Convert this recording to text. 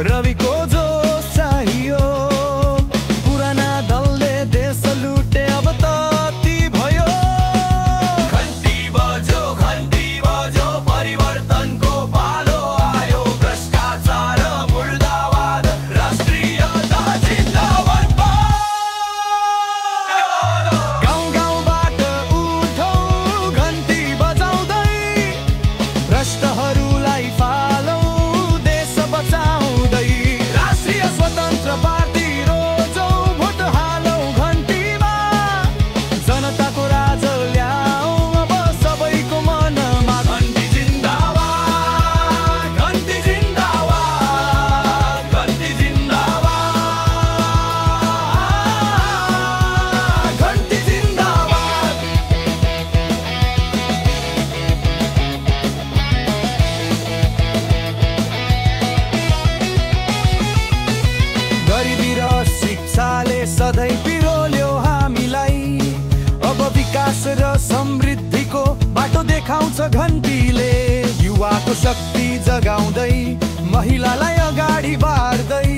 रविको जोश चाहियो पुराना दलले देश लुटे अब तति भयो घन्टी बज्यो परिवर्तनको पालो आयो भ्रष्टाचार मुर्दाबाद राष्ट्रियता जिन्दाबाद गाउँ गाउँबाट उठौँ घन्टी बजाउँदै भ्रष्टहरूलाई फालौँ देश बचाउँदै राष्ट्रिय स्वतन्त्र पार्टी रोजौँ भोट हालौँ घन्टीमा जनताको राज ल्याऊ अब सबैको मनमा घन्टी जिन्दाबाद घन्टी जिन्दाबाद घन्टी जिन्दाबाद घन्टी जिन्दाबाद गरिबी र शिक्षाले सधैँ पिरोल्यो हामीलाई अब विकास र समृद्धिको बाटो देखाउँछ घन्टीले युवाको शक्ति जगाउँदै महिलालाई अगाडि बढ्दै